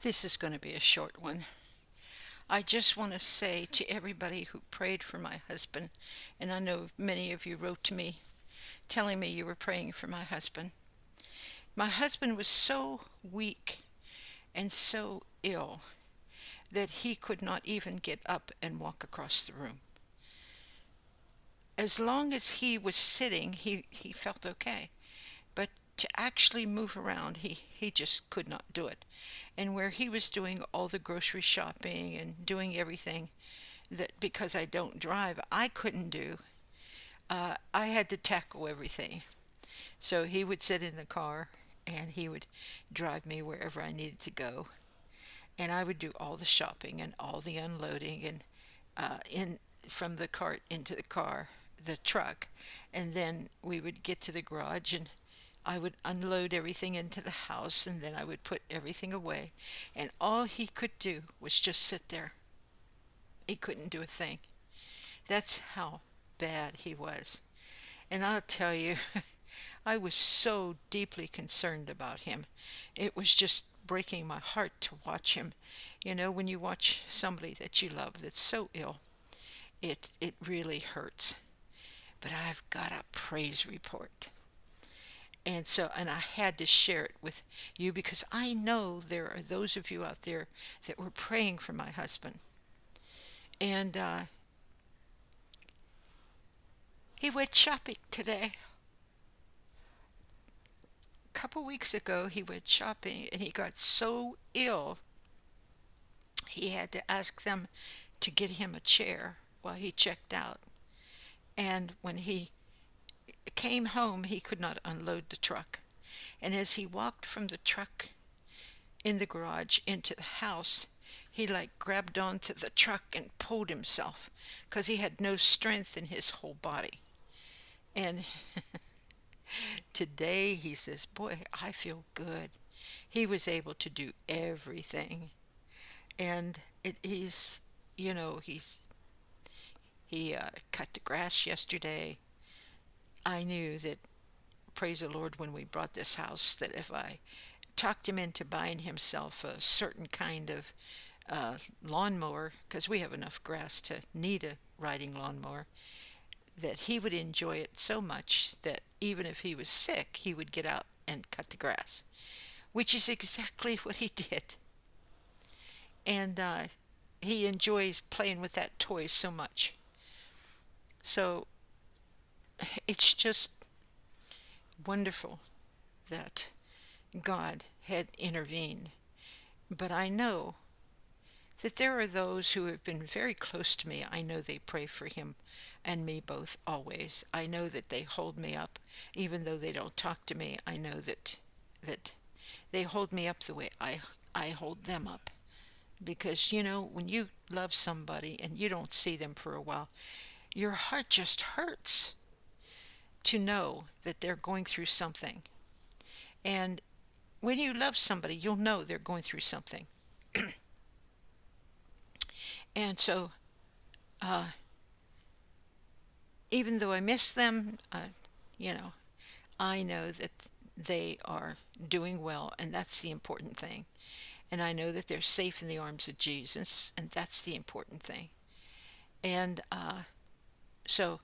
This is going to be a short one. I just want to say to everybody who prayed for my husband, and I know many of you wrote to me telling me you were praying for my husband. My husband was so weak and so ill that he could not even get up and walk across the room. As long as he was sitting, he felt okay. But to actually move around, he just could not do it. And where he was doing all the grocery shopping and doing everything that because I don't drive, I couldn't do, I had to tackle everything. So he would sit in the car and he would drive me wherever I needed to go. And I would do all the shopping and all the unloading and in from the cart into the car, the truck. And then we would get to the garage and I would unload everything into the house and then I would put everything away. And all he could do was just sit there. He couldn't do a thing. That's how bad he was. And I'll tell you, I was so deeply concerned about him. It was just breaking my heart to watch him. You know, when you watch somebody that you love that's so ill, it really hurts. But I've got a praise report. And I had to share it with you because I know there are those of you out there that were praying for my husband. And he went shopping today. A couple weeks ago, he went shopping and he got so ill he had to ask them to get him a chair while he checked out. And when he came home, he could not unload the truck. And as he walked from the truck in the garage into the house, he like grabbed onto the truck and pulled himself because he had no strength in his whole body. And today he says, "Boy, I feel good." He was able to do everything. And he's, you know, he cut the grass yesterday. I knew that, praise the Lord, when we bought this house, that if I talked him into buying himself a certain kind of lawnmower, because we have enough grass to need a riding lawnmower, that he would enjoy it so much that even if he was sick, he would get out and cut the grass, which is exactly what he did. And he enjoys playing with that toy so much. So it's just wonderful that God had intervened. But I know that there are those who have been very close to me. I know they pray for him and me both always. I know that they hold me up, even though they don't talk to me. I know that they hold me up the way I hold them up. Because, you know, when you love somebody and you don't see them for a while, your heart just hurts to know that they're going through something. And when you love somebody, you'll know they're going through something. And so, uh, even though I miss them, you know, I know that they are doing well, and that's the important thing. And I know that they're safe in the arms of Jesus, and that's the important thing. And so,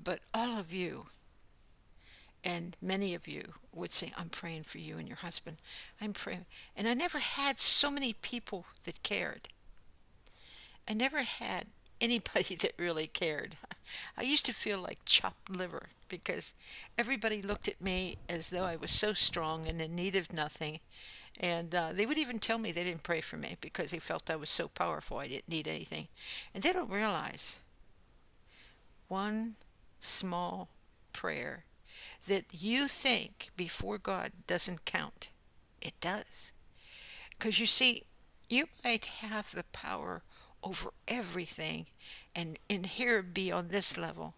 but all of you, and many of you would say, "I'm praying for you and your husband. I'm praying." And I never had so many people that cared. I never had anybody that really cared. I used to feel like chopped liver because everybody looked at me as though I was so strong and in need of nothing. And they would even tell me they didn't pray for me because they felt I was so powerful I didn't need anything. And they don't realize one small prayer that you think before God doesn't count. It does. Because you see, you might have the power over everything and here be on this level.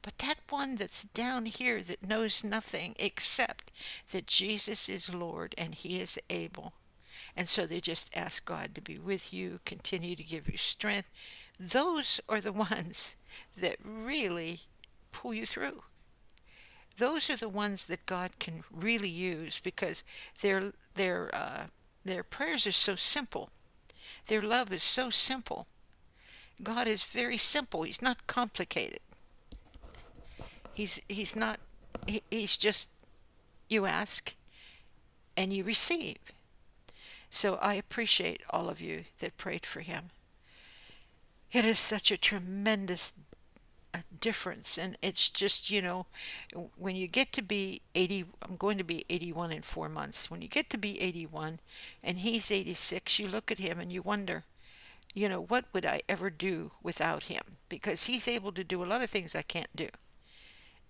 But that one that's down here that knows nothing except that Jesus is Lord and He is able. And so they just ask God to be with you, continue to give you strength. Those are the ones that really pull you through. Those are the ones that God can really use because they're Their prayers are so simple. Their love is so simple. God is very simple. He's not complicated. He's not he's just you ask and you receive. So I appreciate all of you that prayed for him. It is such a tremendous difference, and it's just, when you get to be 80, I'm going to be 81 in 4 months. When you get to be 81 and he's 86, you look at him and you wonder, what would I ever do without him? Because he's able to do a lot of things I can't do.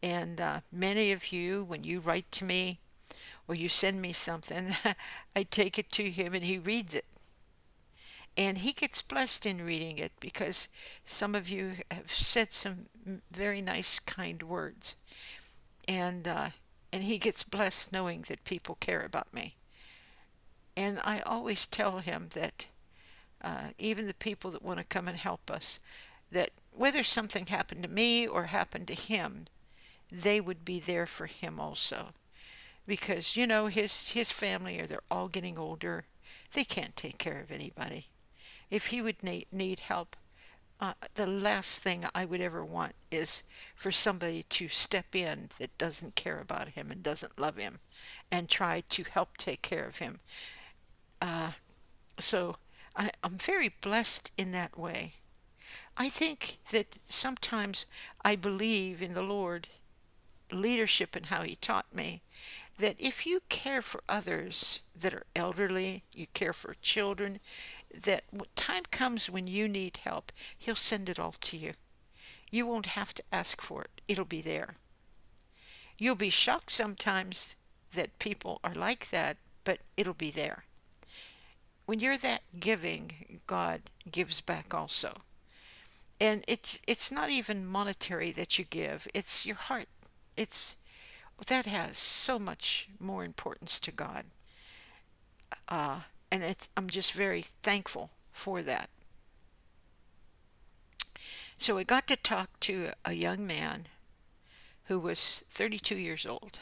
And many of you, when you write to me or you send me something, I take it to him and he reads it. And he gets blessed in reading it because some of you have said some very nice, kind words. And, uh, and he gets blessed knowing that people care about me. And I always tell him that even the people that want to come and help us, that whether something happened to me or happened to him, they would be there for him also. Because, his family, or they're all getting older, they can't take care of anybody. If he would need help, the last thing I would ever want is for somebody to step in that doesn't care about him and doesn't love him and try to help take care of him. Uh, so I'm very blessed in that way. I think that sometimes I believe in the Lord leadership and how he taught me that if you care for others that are elderly, you care for children, that when time comes when you need help, he'll send it all to you. You won't have to ask for it. It'll be there. You'll be shocked sometimes that people are like that, but it'll be there. When you're that giving, God gives back also. And it's not even monetary that you give, it's your heart. It's that has so much more importance to God. Uh, I'm just very thankful for that. So I got to talk to a young man who was 32 years old,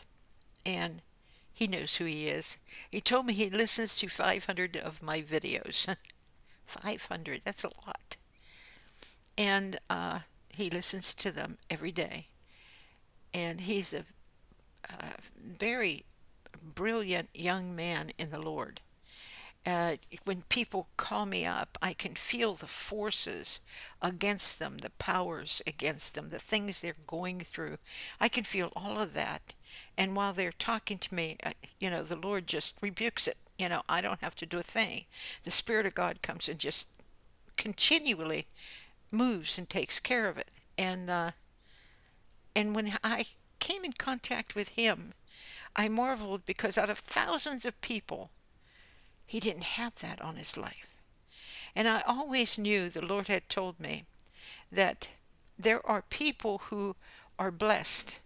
and he knows who he is. He told me he listens to 500 of my videos. 500, that's a lot. And he listens to them every day. And he's a very brilliant young man in the Lord. When people call me up, I can feel the forces against them, the powers against them, the things they're going through. I can feel all of that. And while they're talking to me, the Lord just rebukes it. I don't have to do a thing. The Spirit of God comes and just continually moves and takes care of it. And when I came in contact with him, I marveled because out of thousands of people, he didn't have that on his life. And I always knew the Lord had told me that there are people who are blessed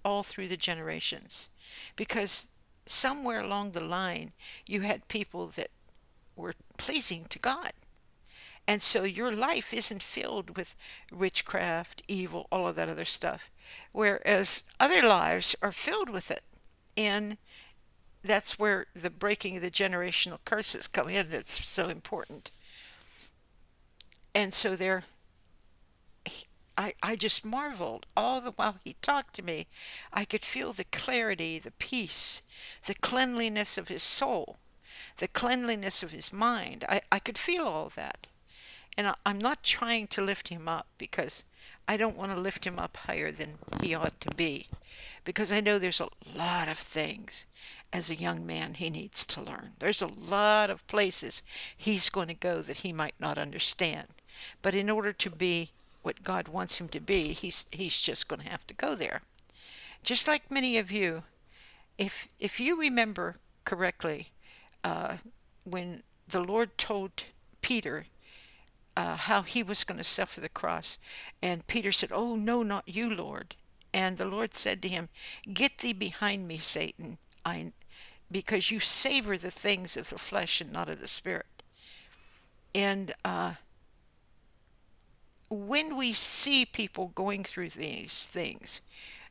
all through the generations. Because somewhere along the line, you had people that were pleasing to God. And so your life isn't filled with witchcraft, evil, all of that other stuff. Whereas other lives are filled with it. And that's where the breaking of the generational curses come in. It's so important. And so I just marveled all the while he talked to me. I could feel the clarity, the peace, the cleanliness of his soul, the cleanliness of his mind. I could feel all that. And I'm not trying to lift him up because I don't want to lift him up higher than he ought to be. Because I know there's a lot of things as a young man he needs to learn. There's a lot of places he's going to go that he might not understand. But in order to be what God wants him to be, he's just going to have to go there. Just like many of you, if you remember correctly, when the Lord told Peter how he was going to suffer the cross. And Peter said, "Oh, no, not you, Lord." And the Lord said to him, "Get thee behind me, Satan, because you savor the things of the flesh and not of the spirit." And when we see people going through these things,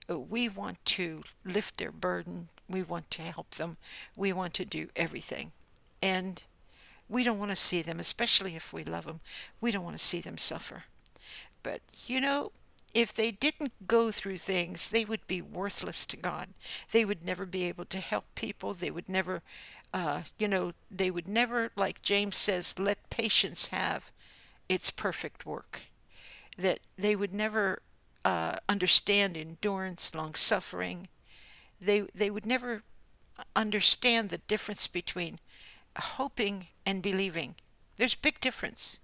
we want to lift their burden. We want to help them. We want to do everything. And we don't want to see them, especially if we love them, we don't want to see them suffer. But if they didn't go through things, they would be worthless to God. They would never be able to help people. They would never, they would never, like James says, let patience have its perfect work. That they would never understand endurance, long suffering. They would never understand the difference between hoping and believing. There's a big difference.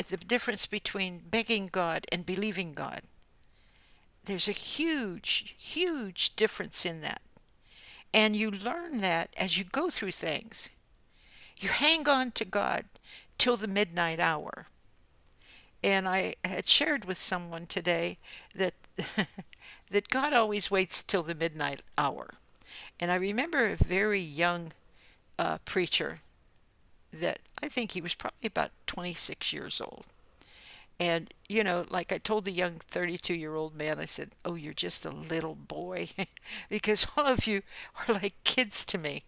The difference between begging God and believing God. There's a huge, huge difference in that. And you learn that as you go through things. You hang on to God till the midnight hour. And I had shared with someone today that that God always waits till the midnight hour. And I remember a very young preacher that I think he was probably about 26 years old. And, like I told the young 32-year-old man, I said, "Oh, you're just a little boy," because all of you are like kids to me.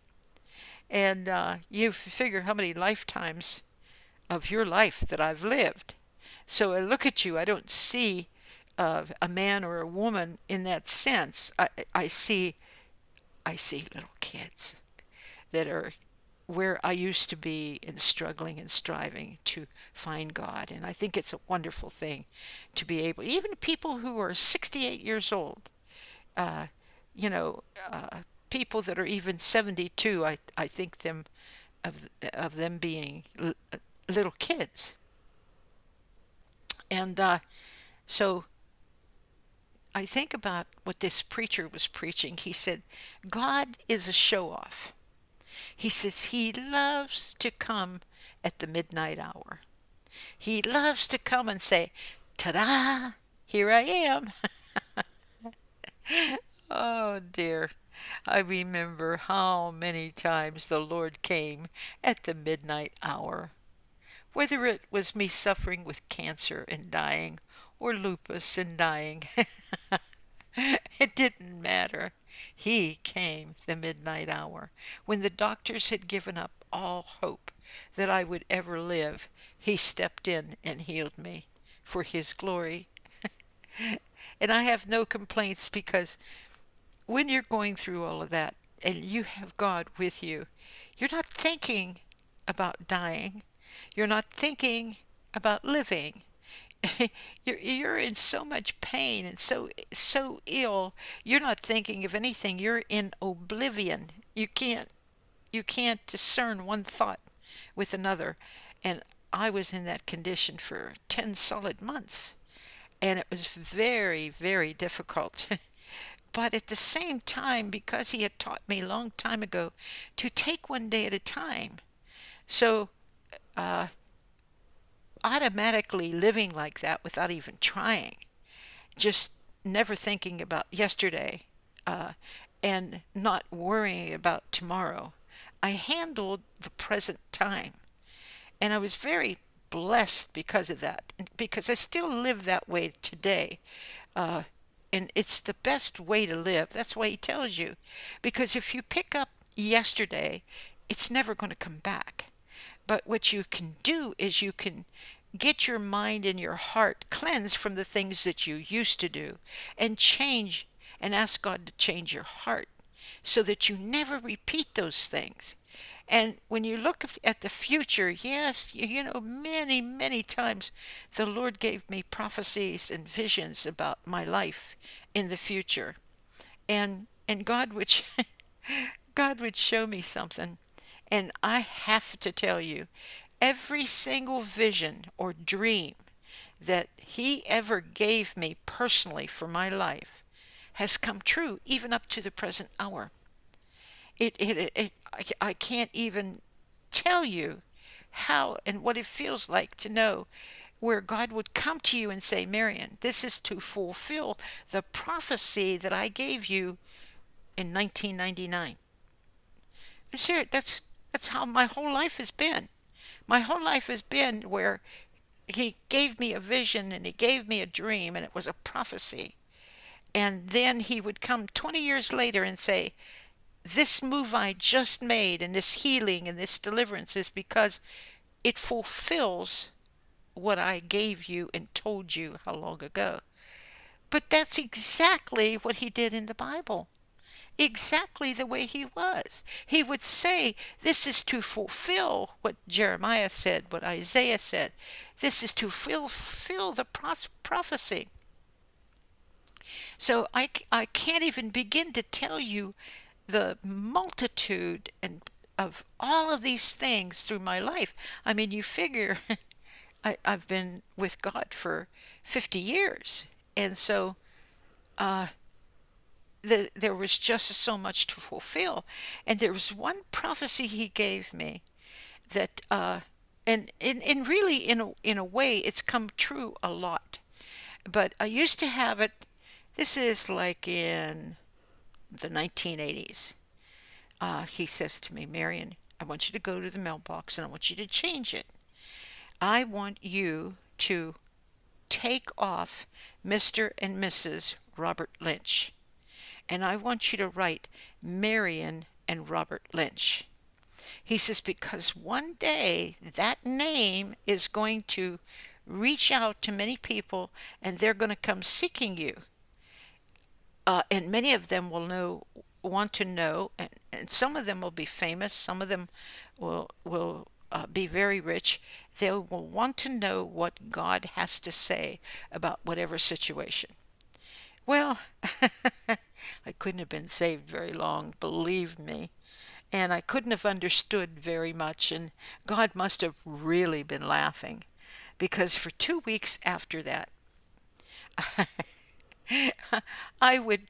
And you figure how many lifetimes of your life that I've lived. So I look at you, I don't see a man or a woman in that sense. I see little kids that are where I used to be and struggling and striving to find God. And I think it's a wonderful thing to be able, even people who are 68 years old, uh, you know, people that are even 72, I think of them being little kids. And so I think about what this preacher was preaching. He said, God is a show off. He says he loves to come at the midnight hour. He loves to come and say, ta-da, here I am. Oh dear. I remember how many times the Lord came at the midnight hour. Whether it was me suffering with cancer and dying, or lupus and dying, it didn't matter. He came the midnight hour. When the doctors had given up all hope that I would ever live, he stepped in and healed me for his glory. And I have no complaints because when you're going through all of that and you have God with you, you're not thinking about dying. You're not thinking about living. You're in so much pain and so ill. You're not thinking of anything. You're in oblivion. You can't discern one thought with another. And I was in that condition for 10 solid months. And it was very, very difficult. But at the same time, because he had taught me a long time ago to take one day at a time, so uh, automatically living like that without even trying, just never thinking about yesterday uh, and not worrying about tomorrow, I handled the present time. And I was very blessed because of that, because I still live that way today. Uh, and it's the best way to live. That's why he tells you. Because if you pick up yesterday, it's never going to come back. But what you can do is you can get your mind and your heart cleansed from the things that you used to do and change and ask God to change your heart so that you never repeat those things. And when you look at the future, yes, many, many times the Lord gave me prophecies and visions about my life in the future. And God would God would show me something. And I have to tell you, every single vision or dream that he ever gave me personally for my life has come true even up to the present hour. I can't even tell you how and what it feels like to know where God would come to you and say, Marion, this is to fulfill the prophecy that I gave you in 1999. I'm serious. That's how my whole life has been. My whole life has been where he gave me a vision and he gave me a dream and it was a prophecy. And then he would come 20 years later and say, this move I just made and this healing and this deliverance is because it fulfills what I gave you and told you how long ago. But that's exactly what he did in the Bible. Exactly the way he was. He would say, this is to fulfill what Jeremiah said, what Isaiah said. This is to fulfill the prophecy. So I can't even begin to tell you the multitude and of all of these things through my life. I mean, you figure I've been with God for 50 years. And so there was just so much to fulfill. And there was one prophecy he gave me that, and really in a way, it's come true a lot. But I used to have it, this is like in the 1980s. He says to me, Marion, I want you to go to the mailbox and I want you to change it. I want you to take off Mr. and Mrs. Robert Lynch. And I want you to write Marion and Robert Lynch. He says, because one day that name is going to reach out to many people and they're going to come seeking you. And many of them want to know, and some of them will be famous, some of them will be very rich. They will want to know what God has to say about whatever situation. Well, I couldn't have been saved very long, believe me. And I couldn't have understood very much, and God must have really been laughing. Because for 2 weeks after that, I would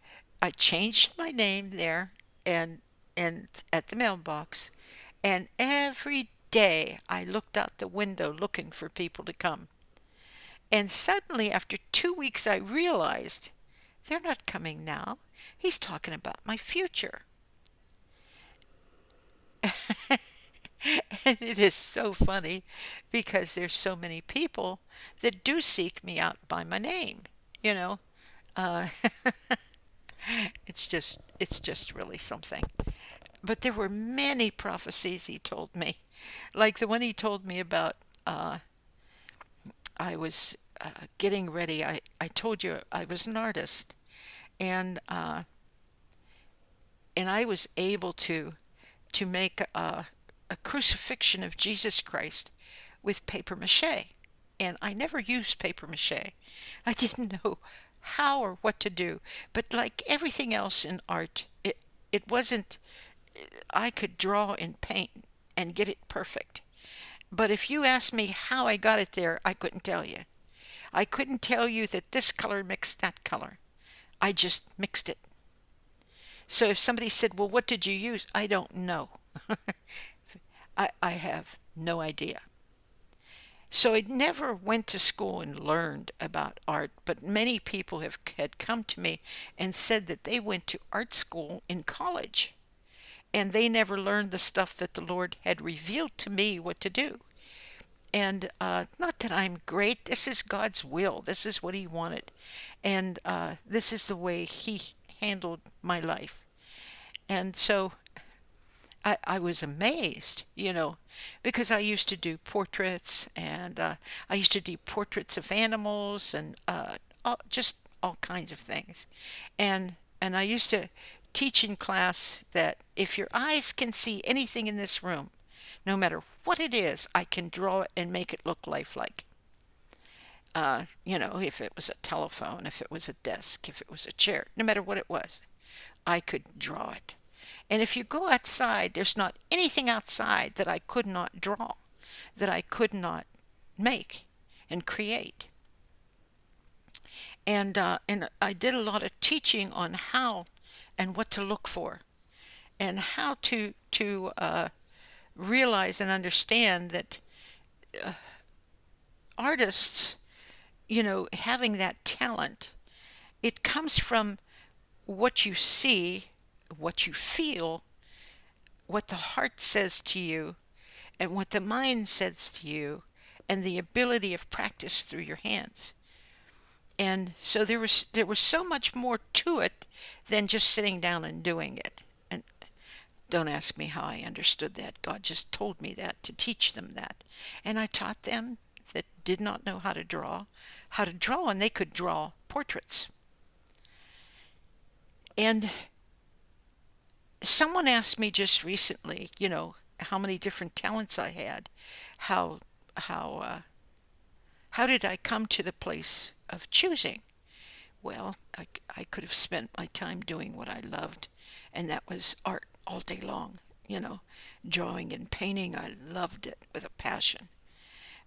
I changed my name there and and at the mailbox, and every day I looked out the window looking for people to come. And suddenly after 2 weeks I realized they're not coming now. He's talking about my future. And it is so funny because there's so many people that do seek me out by my name, you know. Uh, it's just really something. But there were many prophecies he told me, like the one he told me about. I was getting ready. I told you I was an artist, and and I was able to make a crucifixion of Jesus Christ with paper mache. And I never used paper mache. I didn't know how or what to do. But like everything else in art, it wasn't, I could draw and paint and get it perfect. But if you asked me how I got it there, I couldn't tell you. I couldn't tell you that this color mixed that color. I just mixed it. So if somebody said, well, what did you use? I don't know. I have no idea. So I never went to school and learned about art, but many people had come to me and said that they went to art school in college and they never learned the stuff that the Lord had revealed to me what to do. And not that I'm great, this is God's will, this is what He wanted, and this is the way He handled my life. And so I was amazed, because I used to do portraits and I used to do portraits of animals and just all kinds of things. And I used to teach in class that if your eyes can see anything in this room, no matter what it is, I can draw it and make it look lifelike. If it was a telephone, if it was a desk, if it was a chair, no matter what it was, I could draw it. And if you go outside, there's not anything outside that I could not draw, that I could not make and create. And I did a lot of teaching on how and what to look for, and how to realize and understand that artists, having that talent, it comes from what you see, what you feel, what the heart says to you, and what the mind says to you, and the ability of practice through your hands. And so there was so much more to it than just sitting down and doing it. And Don't ask me how I understood that. God just told me that to teach them that. And I taught them that did not know how to draw, and they could draw portraits. And someone asked me just recently, how many different talents I had. How how uh, how did I come to the place of choosing? Well, I could have spent my time doing what I loved, and that was art all day long. You know, Drawing and painting, I loved it with a passion.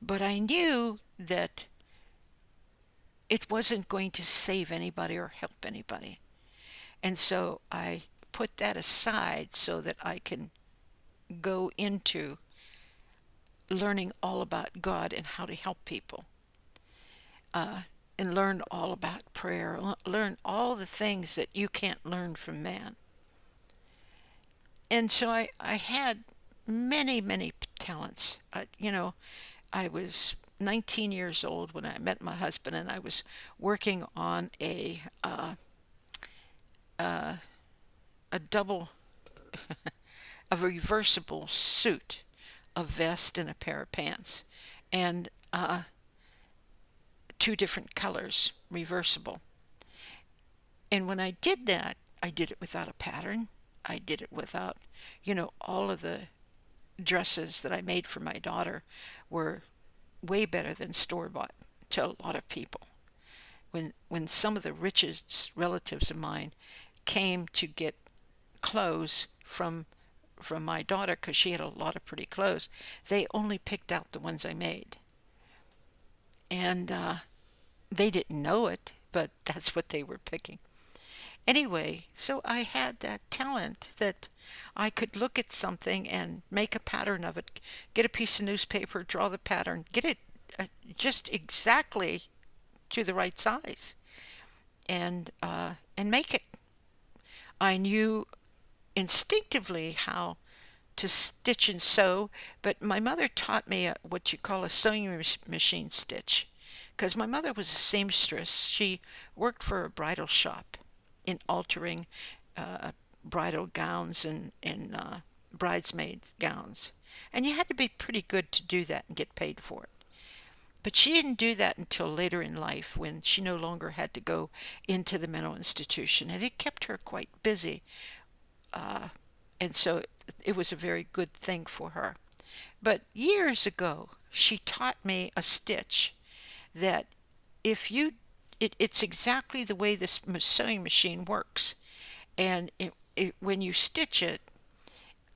But I knew that it wasn't going to save anybody or help anybody. And so I put that aside so that I can go into learning all about God and how to help people, uh, and learn all about prayer, learn all the things that you can't learn from man. And so I had many, many talents. I was 19 years old when I met my husband, and I was working on a double, a reversible suit, a vest and a pair of pants, and two different colors, reversible. And when I did that, I did it without a pattern. I did it without, all of the dresses that I made for my daughter were way better than store bought to a lot of people. When some of the richest relatives of mine came to get clothes from my daughter because she had a lot of pretty clothes, they only picked out the ones I made. And they didn't know it, but that's what they were picking. Anyway, so I had that talent that I could look at something and make a pattern of it, get a piece of newspaper, draw the pattern, get it just exactly to the right size, and make it. I knew instinctively how to stitch and sew, but my mother taught me what you call a sewing machine stitch, because my mother was a seamstress. She worked for a bridal shop in altering uh, bridal gowns and bridesmaids gowns, and you had to be pretty good to do that and get paid for it. But she didn't do that until later in life when she no longer had to go into the mental institution, and it kept her quite busy. Uh, and so it was a very good thing for her. But years ago, she taught me a stitch that if you, it's exactly the way this sewing machine works. And when you stitch it,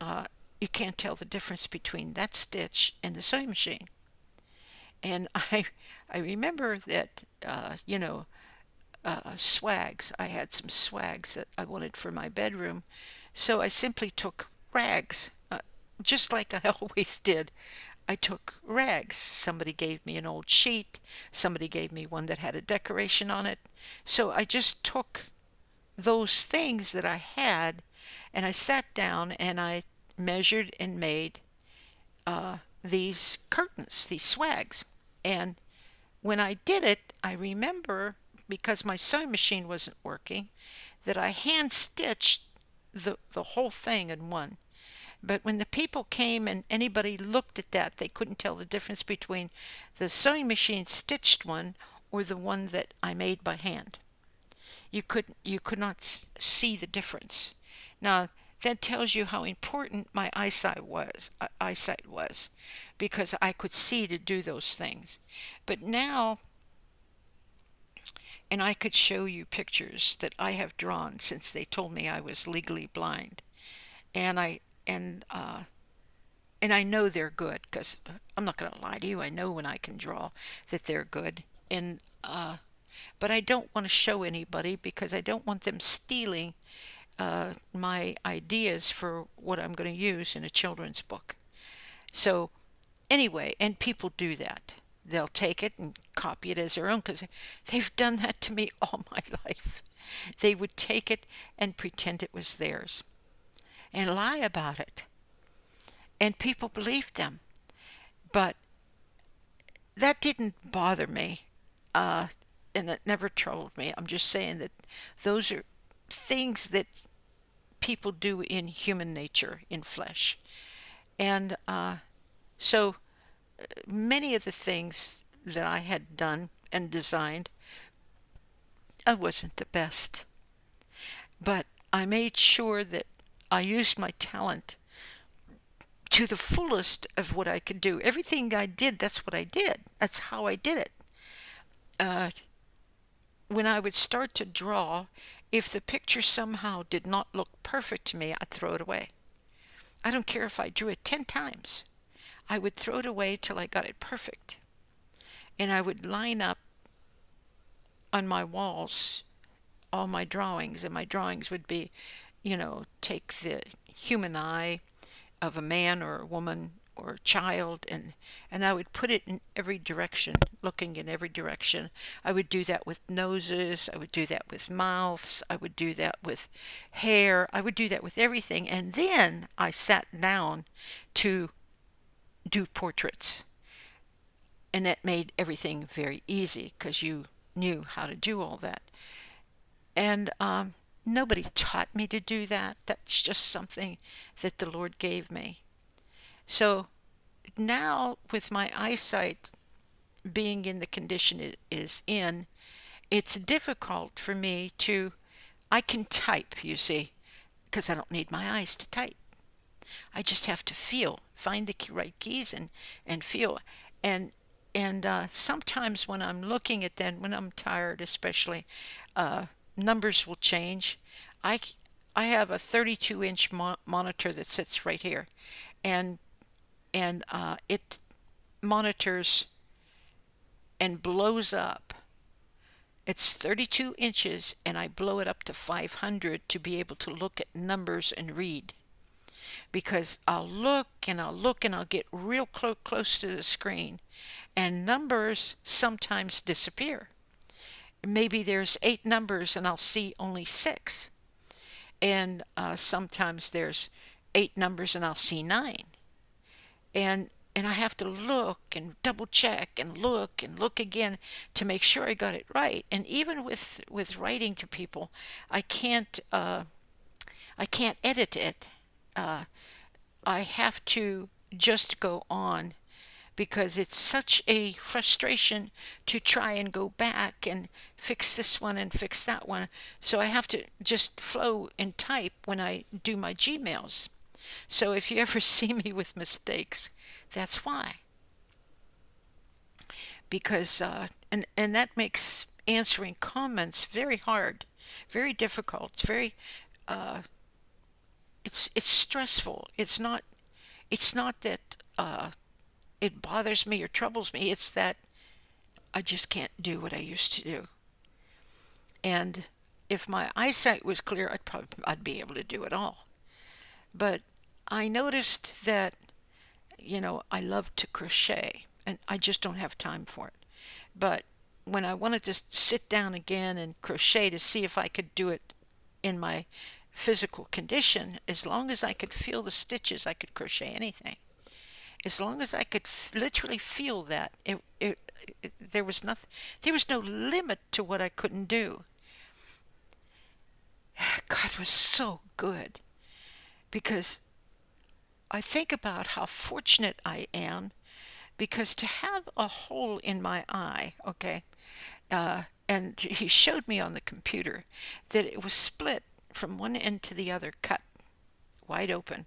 uh, you can't tell the difference between that stitch and the sewing machine. And I remember that, swags. I had some swags that I wanted for my bedroom. So I simply took rags, just like I always did. I took rags. Somebody gave me an old sheet. Somebody gave me one that had a decoration on it. So I just took those things that I had, and I sat down and I measured and made these curtains, these swags. And when I did it, I remember, because my sewing machine wasn't working, that I hand stitched the whole thing in one. But when the people came and anybody looked at that, they couldn't tell the difference between the sewing machine stitched one or the one that I made by hand. You could not see the difference. Now that tells you how important my eyesight was, because I could see to do those things. But now, and I could show you pictures that I have drawn since they told me I was legally blind, and and uh, I know they're good, because I'm not going to lie to you. I know when I can draw that they're good, and but I don't want to show anybody because I don't want them stealing my ideas for what I'm going to use in a children's book. So anyway, and people do that. They'll take it and copy it as their own, because they've done that to me all my life. They would take it and pretend it was theirs and lie about it. And people believed them. But that didn't bother me. Uh, and it never troubled me. I'm just saying that those are things that people do in human nature, in flesh. And so many of the things that I had done and designed, I wasn't the best. But I made sure that I used my talent to the fullest of what I could do. Everything I did, that's what I did. That's how I did it. Uh, when I would start to draw, if the picture somehow did not look perfect to me, I'd throw it away. I don't care if I drew it 10 times. I would throw it away till I got it perfect. And I would line up on my walls all my drawings, and my drawings would be, take the human eye of a man or a woman or a child, and I would put it in every direction, looking in every direction. I would do that with noses, I would do that with mouths, I would do that with hair, I would do that with everything. And then I sat down to do portraits. And that made everything very easy because you knew how to do all that. And nobody taught me to do that. That's just something that the Lord gave me. So now, with my eyesight being in the condition it is in, it's difficult for me to. I can type, you see, because I don't need my eyes to type. I just have to feel, find the right keys and feel. And sometimes when I'm looking at them, when I'm tired especially, numbers will change. I, I have a 32-inch monitor that sits right here, and it monitors and blows up. It's 32 inches, and I blow it up to 500 to be able to look at numbers and read. Because I'll look and I'll look and I'll get real close to the screen, and numbers sometimes disappear. Maybe there's 8 numbers and I'll see only 6. And sometimes there's 8 numbers and I'll see 9. And I have to look and double check and look again to make sure I got it right. And even with writing to people, I can't edit it. I have to just go on, because it's such a frustration to try and go back and fix this one and fix that one. So I have to just flow and type when I do my Gmails. So if you ever see me with mistakes, that's why. Because and that makes answering comments very hard, very difficult. It's very it's stressful. It's not that it bothers me or troubles me. It's that I just can't do what I used to do. And if my eyesight was clear, I'd be able to do it all. But I noticed that, I love to crochet, and I just don't have time for it. But when I wanted to sit down again and crochet to see if I could do it in my physical condition, as long as I could feel the stitches, I could crochet anything. As long as I could literally feel that, there was nothing, there was no limit to what I couldn't do. God was so good, because I think about how fortunate I am, because to have a hole in my eye, okay, and he showed me on the computer that it was split from one end to the other, cut wide open.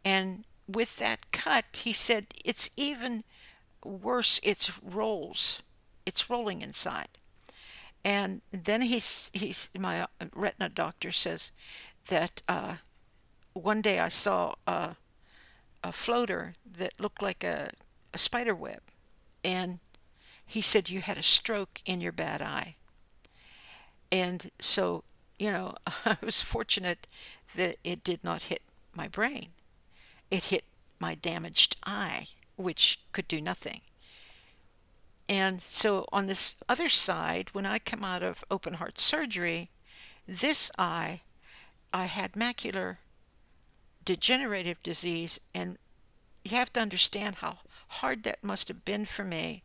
And with that cut, he said, it's even worse, it's rolling inside. And then my retina doctor says that one day I saw a floater that looked like a spider web, and he said, you had a stroke in your bad eye. And so, I was fortunate that it did not hit my brain. It hit my damaged eye, which could do nothing. And so on this other side, when I come out of open heart surgery, this eye, I had macular degenerative disease. And you have to understand how hard that must have been for me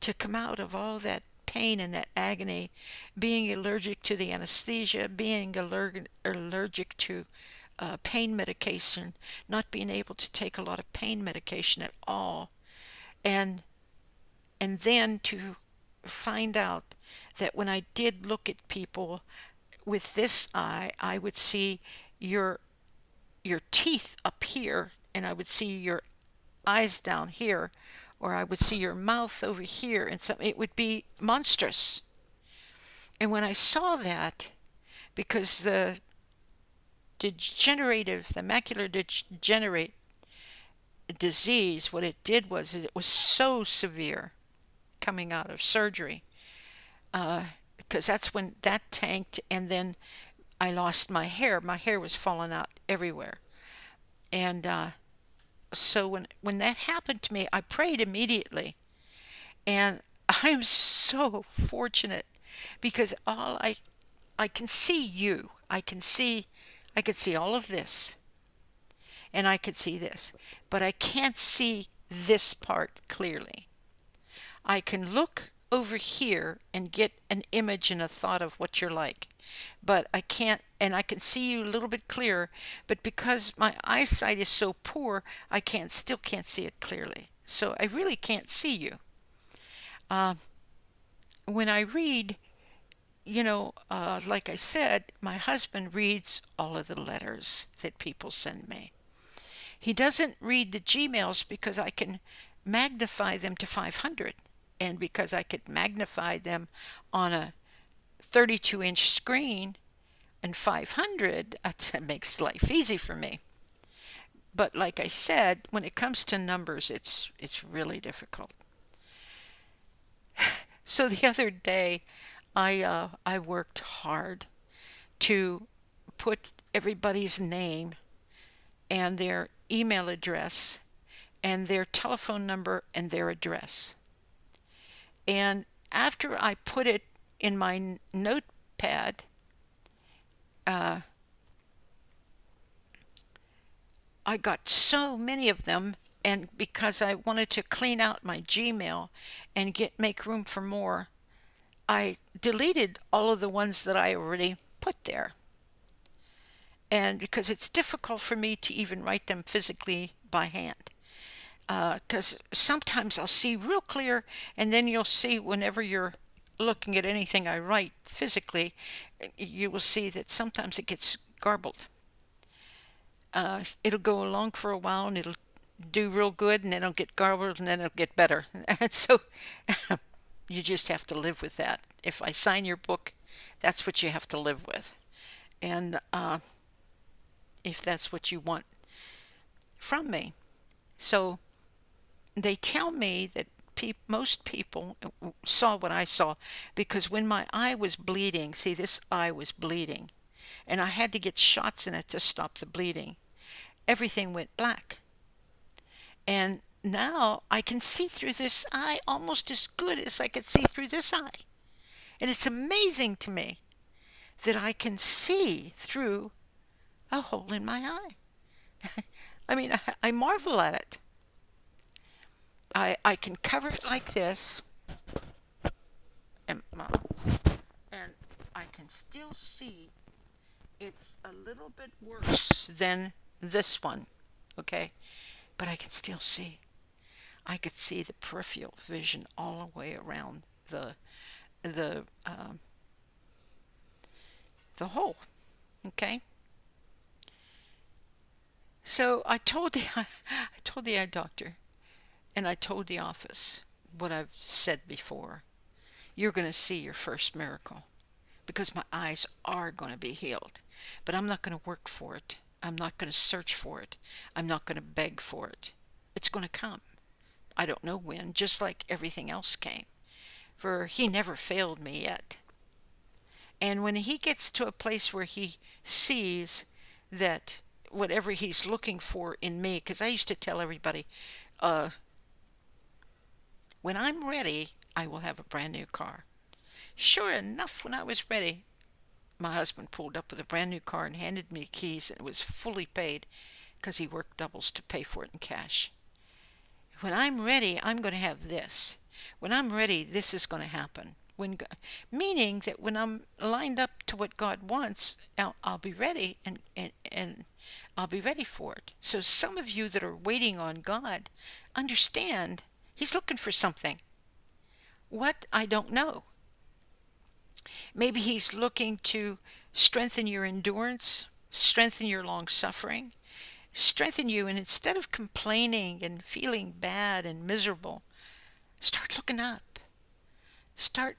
to come out of all that pain and that agony, being allergic to the anesthesia, being allergic to pain medication, not being able to take a lot of pain medication at all, and then to find out that when I did look at people with this eye, I would see your teeth up here, and I would see your eyes down here, or I would see your mouth over here, and so it would be monstrous. And when I saw that, because the macular degenerate disease, what it did was it was so severe coming out of surgery, because that's when that tanked, and then I lost my hair. My hair was falling out everywhere. And so when that happened to me, I prayed immediately. And I'm so fortunate because I can see you. I can see all of this, and I could see this, but I can't see this part clearly. I can look over here and get an image and a thought of what you're like, but I can't, and I can see you a little bit clearer, but because my eyesight is so poor, still can't see it clearly. So I really can't see you. When I read, like I said, my husband reads all of the letters that people send me. He doesn't read the Gmails because I can magnify them to 500, and because I could magnify them on a 32-inch screen and 500, that makes life easy for me. But like I said, when it comes to numbers, it's really difficult. So the other day, I worked hard to put everybody's name and their email address and their telephone number and their address. And after I put it in my notepad, I got so many of them, and because I wanted to clean out my Gmail and make room for more, I deleted all of the ones that I already put there. And because it's difficult for me to even write them physically by hand. Because sometimes I'll see real clear, and then you'll see whenever you're looking at anything I write physically, you will see that sometimes it gets garbled. It'll go along for a while, and it'll do real good, and then it'll get garbled, and then it'll get better. And so you just have to live with that. If I sign your book, that's what you have to live with. And if that's what you want from me. So they tell me that most people saw what I saw, because when my eye was bleeding, see, this eye was bleeding, and I had to get shots in it to stop the bleeding. Everything went black. And now I can see through this eye almost as good as I could see through this eye. And it's amazing to me that I can see through a hole in my eye. I mean, I marvel at it. I can cover it like this, and I can still see it's a little bit worse than this one, okay? But I can still see. I could see the peripheral vision all the way around the hole, okay? So I told the eye doctor, and I told the office what I've said before. You're going to see your first miracle, because my eyes are going to be healed. But I'm not going to work for it. I'm not going to search for it. I'm not going to beg for it. It's going to come. I don't know when, just like everything else came. For he never failed me yet. And when he gets to a place where he sees that whatever he's looking for in me, because I used to tell everybody, when I'm ready, I will have a brand new car. Sure enough, when I was ready, my husband pulled up with a brand new car and handed me the keys, and it was fully paid because he worked doubles to pay for it in cash. When I'm ready, I'm going to have this. When I'm ready, this is going to happen. Meaning that when I'm lined up to what God wants, I'll be ready, and I'll be ready for it. So some of you that are waiting on God, understand He's looking for something. What? I don't know. Maybe He's looking to strengthen your endurance, strengthen your long suffering, strengthen you, and instead of complaining and feeling bad and miserable, start looking up. Start,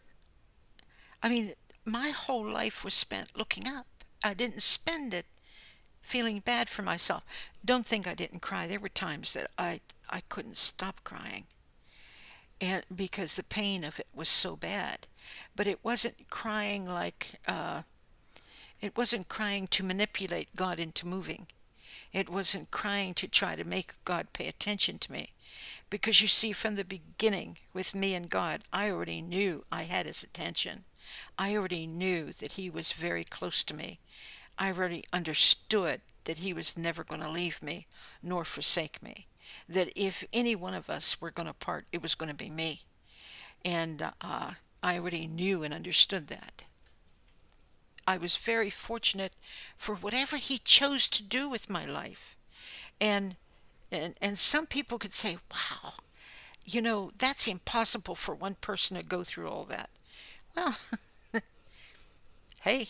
I mean, my whole life was spent looking up. I didn't spend it feeling bad for myself. Don't think I didn't cry. There were times that I couldn't stop crying, and because the pain of it was so bad. But it wasn't crying it wasn't crying to manipulate God into moving. It wasn't crying to try to make God pay attention to me. Because you see, from the beginning with me and God, I already knew I had His attention. I already knew that He was very close to me. I already understood that He was never going to leave me nor forsake me. That if any one of us were going to part, it was going to be me. And I already knew and understood that. I was very fortunate for whatever He chose to do with my life. And and some people could say, wow, that's impossible for one person to go through all that. Well, hey,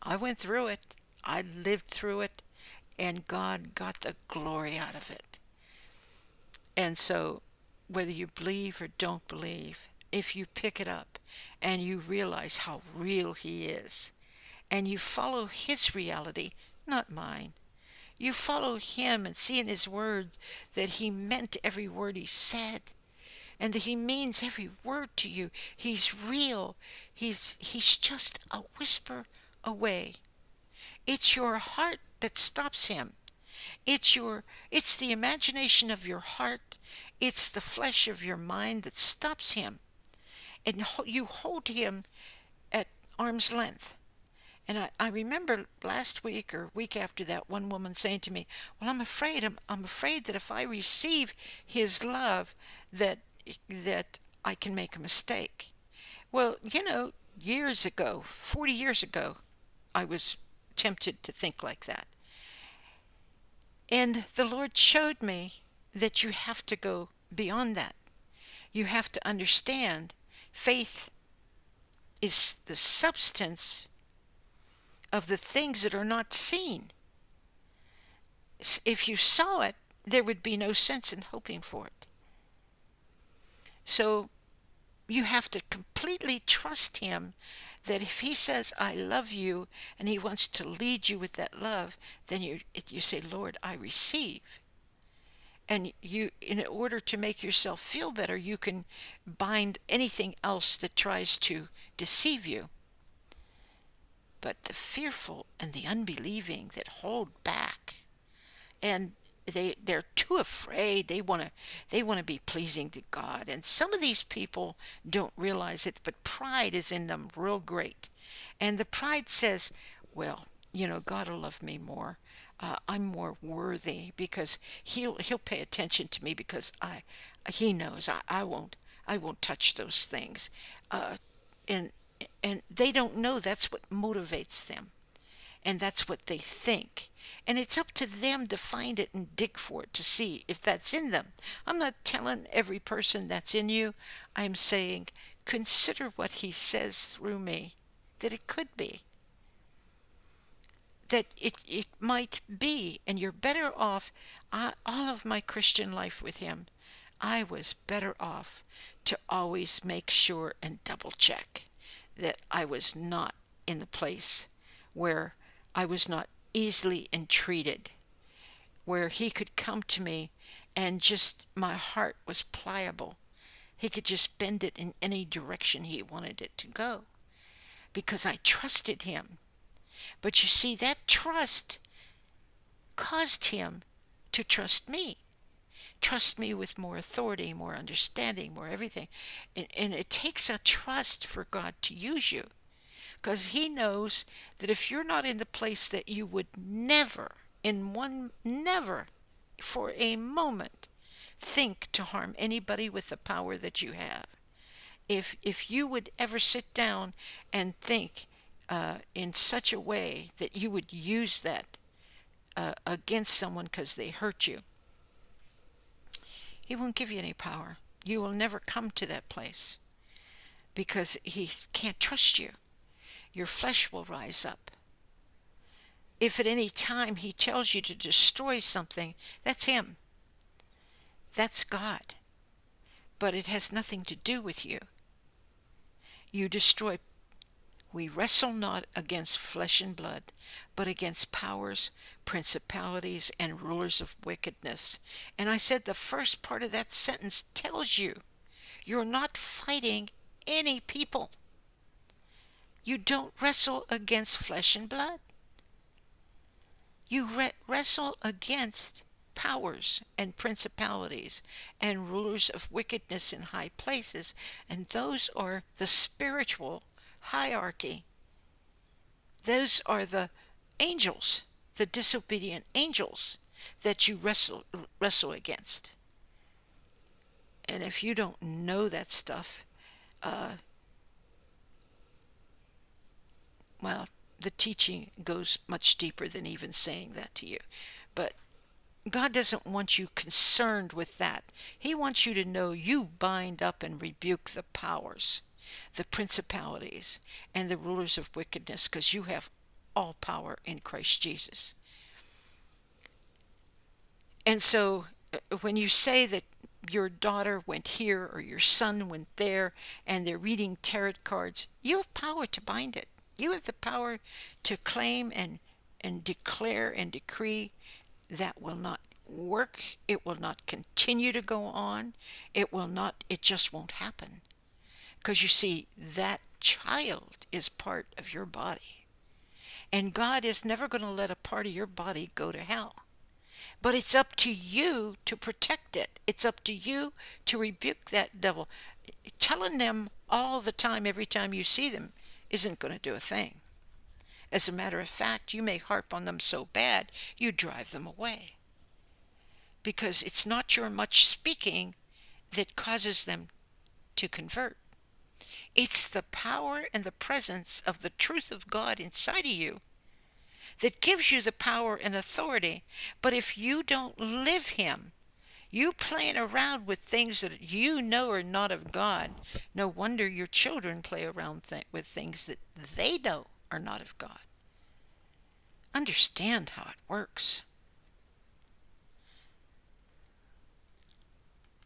I went through it. I lived through it, and God got the glory out of it. And so, whether you believe or don't believe, if you pick it up and you realize how real He is, and you follow His reality, not mine, you follow Him and see in His Word that He meant every word He said, and that He means every word to you. He's real. He's just a whisper away. It's your heart that stops Him. It's the imagination of your heart. It's the flesh of your mind that stops Him. And you hold Him at arm's length. And I remember last week or week after that, one woman saying to me, well, I'm afraid that if I receive His love, that I can make a mistake. Well, years ago, 40 years ago, I was tempted to think like that. And the Lord showed me that you have to go beyond that. You have to understand faith is the substance of the things that are not seen. If you saw it, there would be no sense in hoping for it. So you have to completely trust Him that if He says, I love you, and He wants to lead you with that love, then you say, Lord, I receive. And you, in order to make yourself feel better, you can bind anything else that tries to deceive you. But the fearful and the unbelieving that hold back, and they're too afraid. They want to be pleasing to God. And some of these people don't realize it, but pride is in them real great. And the pride says, well, God will love me more. I'm more worthy because he'll pay attention to me because He knows I won't touch those things. And and they don't know that's what motivates them, and that's what they think. And it's up to them to find it and dig for it to see if that's in them. I'm not telling every person that's in you. I'm saying consider what He says through me, that it could be, that it might be, and you're better off. All of my Christian life with Him, I was better off to always make sure and double check that I was not in the place where I was not easily entreated, where He could come to me and just my heart was pliable. He could just bend it in any direction He wanted it to go because I trusted Him. But you see, that trust caused Him to trust me with more authority, more understanding, more everything. And it takes a trust for God to use you, because He knows that if you're not in the place that you would never for a moment think to harm anybody with the power that you have. If you would ever sit down and think in such a way that you would use that against someone because they hurt you, he won't give you any power. You will never come to that place because he can't trust you. Your flesh will rise up. If at any time he tells you to destroy something, that's him. That's God. But it has nothing to do with you. You destroy. We wrestle not against flesh and blood, but against powers, principalities, and rulers of wickedness. And I said the first part of that sentence tells you you're not fighting any people. You don't wrestle against flesh and blood. You wrestle against powers and principalities and rulers of wickedness in high places, and those are the spiritual hierarchy. Those are the angels, the disobedient angels that you wrestle against. And if you don't know that stuff, well, the teaching goes much deeper than even saying that to you. But God doesn't want you concerned with that. He wants you to know you bind up and rebuke the powers, the principalities, and the rulers of wickedness, because you have all power in Christ Jesus. And so when you say that your daughter went here or your son went there and they're reading tarot cards, you have power to bind it. You have the power to claim and declare and decree that will not work. It will not continue to go on. It just won't happen. Because you see, that child is part of your body. And God is never going to let a part of your body go to hell. But it's up to you to protect it. It's up to you to rebuke that devil. Telling them all the time, every time you see them, isn't going to do a thing. As a matter of fact, you may harp on them so bad, you drive them away. Because it's not your much speaking that causes them to convert. It's the power and the presence of the truth of God inside of you that gives you the power and authority. But if you don't live him, you playing around with things that you know are not of God, no wonder your children play around with things that they know are not of God. Understand how it works.